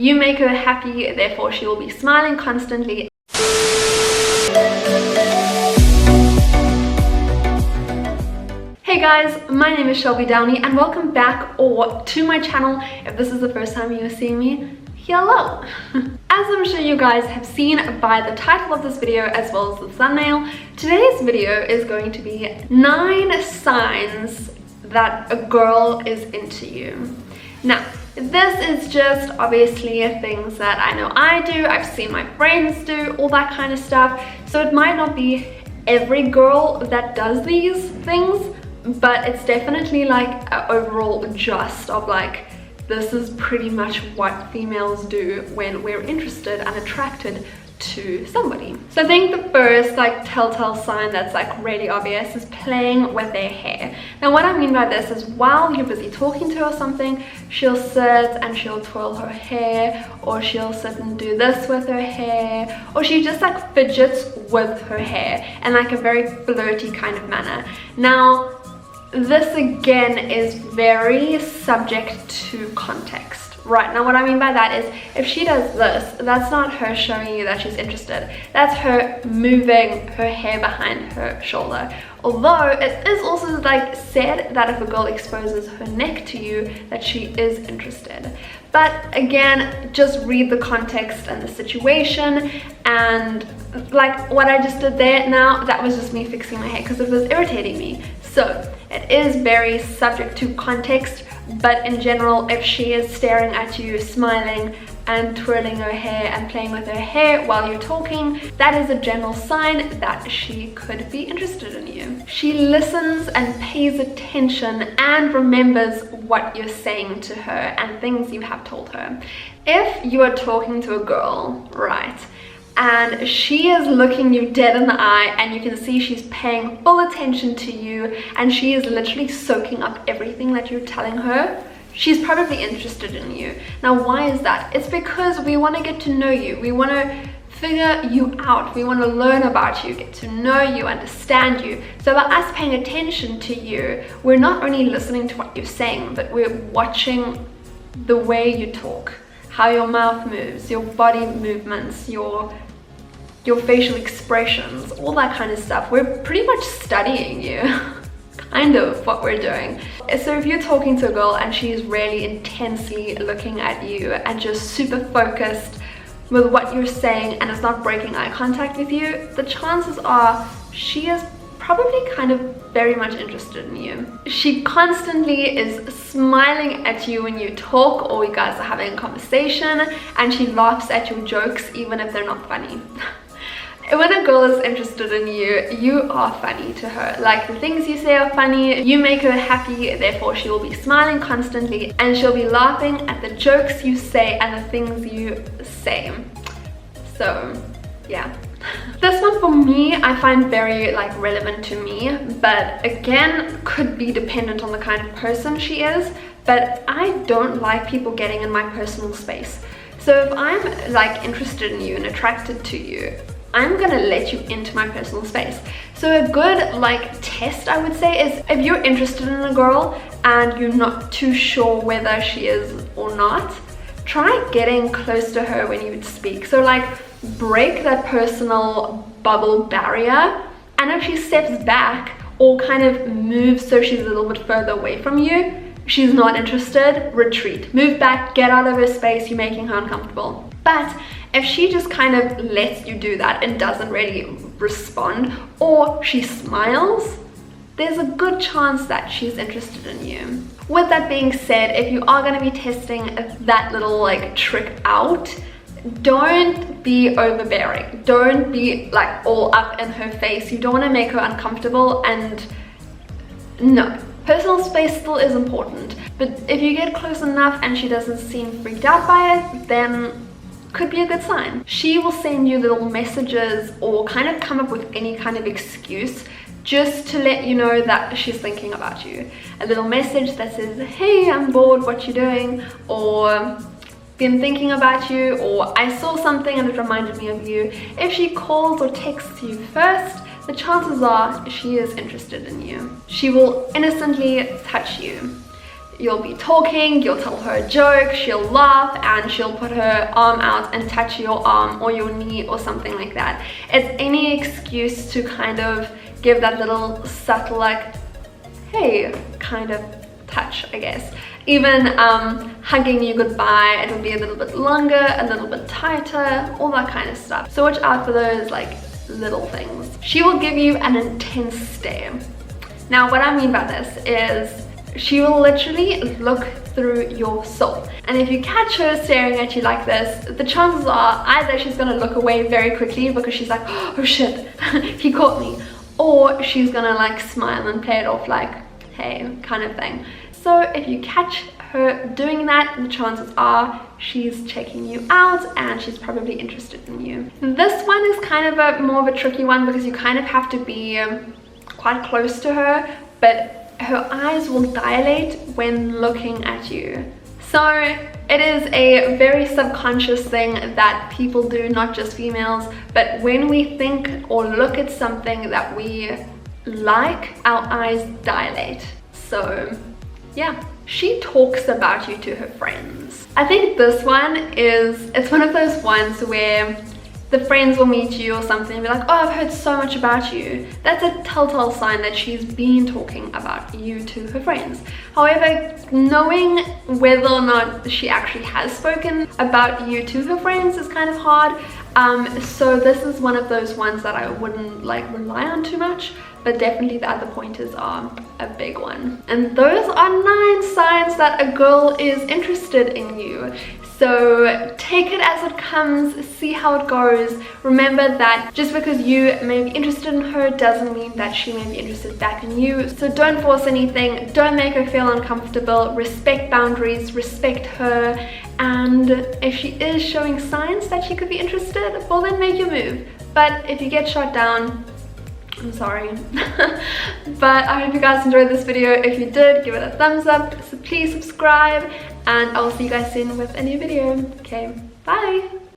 You make her happy, therefore she will be smiling constantly. Hey guys, my name is Shelby Downey and welcome back or to my channel. If this is the first time you are seeing me, hello. As I'm sure you guys have seen by the title of this video as well as the thumbnail, today's video is going to be 9 signs that a girl is into you. Now, this is just obviously things that I know I do, I've seen my friends do, all that kind of stuff. So it might not be every girl that does these things, but it's definitely like an overall gist of like, this is pretty much what females do when we're interested and attracted to somebody. So I think the first like telltale sign that's like really obvious is playing with their hair. Now what I mean by this is while you're busy talking to her or something, she'll sit and she'll twirl her hair, or she'll sit and do this with her hair, or she just like fidgets with her hair in like a very flirty kind of manner. Now this again is very subject to context. Right, now what I mean by that is if she does this, that's not her showing you that she's interested. That's her moving her hair behind her shoulder. Although it is also like said that if a girl exposes her neck to you, that she is interested. But again, just read the context and the situation, and like what I just did there now, that was just me fixing my hair because it was irritating me. So it is very subject to context, but in general, if she is staring at you, smiling and twirling her hair and playing with her hair while you're talking, that is a general sign that she could be interested in you. She listens and pays attention and remembers what you're saying to her and things you have told her. If you are talking to a girl, right, and she is looking you dead in the eye and you can see she's paying full attention to you and she is literally soaking up everything that you're telling her, she's probably interested in you. Now why is that? It's because we want to get to know you, we want to figure you out, we want to learn about you, get to know you, understand you. So by us paying attention to you, we're not only listening to what you're saying, but we're watching the way you talk, how your mouth moves, your body movements, your facial expressions, all that kind of stuff. We're pretty much studying you. Kind of what we're doing. So if you're talking to a girl and she's really intensely looking at you and just super focused with what you're saying and is not breaking eye contact with you, the chances are she is probably kind of very much interested in you. She constantly is smiling at you when you talk or you guys are having a conversation, and she laughs at your jokes even if they're not funny. When a girl is interested in you, you are funny to her. Like the things you say are funny, you make her happy, therefore she will be smiling constantly and she'll be laughing at the jokes you say and the things you say. So yeah. This one for me, I find very like relevant to me, but again, could be dependent on the kind of person she is, but I don't like people getting in my personal space. So if I'm like interested in you and attracted to you, I'm gonna let you into my personal space. So a good like test I would say is if you're interested in a girl and you're not too sure whether she is or not, try getting close to her when you speak. So like break that personal bubble barrier, and if she steps back or kind of moves so she's a little bit further away from you, she's not interested, retreat, move back, get out of her space, you're making her uncomfortable. But if she just kind of lets you do that and doesn't really respond, or she smiles, there's a good chance that she's interested in you. With that being said, if you are going to be testing that little like trick out, don't be overbearing, don't be like all up in her face. You don't want to make her uncomfortable, and no, personal space still is important, but if you get close enough and she doesn't seem freaked out by it, then could be a good sign. She will send you little messages or kind of come up with any kind of excuse just to let you know that she's thinking about you. A little message that says, hey, I'm bored, what you doing? Or been thinking about you, or I saw something and it reminded me of you. If she calls or texts you first, the chances are she is interested in you. She will innocently touch you. you'll be talking, you'll tell her a joke, she'll laugh, and she'll put her arm out and touch your arm or your knee or something like that. It's any excuse to kind of give that little subtle, like, hey, kind of touch, I guess. Even hugging you goodbye, it will be a little bit longer, a little bit tighter, all that kind of stuff. So watch out for those like little things. She will give you an intense stare. Now what I mean by this is she will literally look through your soul, and if you catch her staring at you like this, the chances are either she's gonna look away very quickly because she's like, oh shit, he caught me, or she's gonna like smile and play it off like, hey, kind of thing. So if you catch her doing that, the chances are she's checking you out and she's probably interested in you. This one is kind of a more of a tricky one because you kind of have to be quite close to her, but her eyes will dilate when looking at you. So it is a very subconscious thing that people do, not just females, but when we think or look at something that we like, our eyes dilate. So yeah, she talks about you to her friends. I think this one it's one of those ones where the friends will meet you or something and be like, oh, I've heard so much about you. That's a telltale sign that she's been talking about you to her friends. However, knowing whether or not she actually has spoken about you to her friends is kind of hard. So this is one of those ones that I wouldn't like rely on too much, but definitely the other pointers are a big one. And those are 9 signs that a girl is interested in you. So take it as it comes, see how it goes. Remember that just because you may be interested in her doesn't mean that she may be interested back in you. So don't force anything, don't make her feel uncomfortable, respect boundaries, respect her, and if she is showing signs that she could be interested, well then make your move. But if you get shot down, I'm sorry. But I hope you guys enjoyed this video. If you did, give it a thumbs up. So please subscribe, and I'll see you guys soon with a new video. Okay, bye.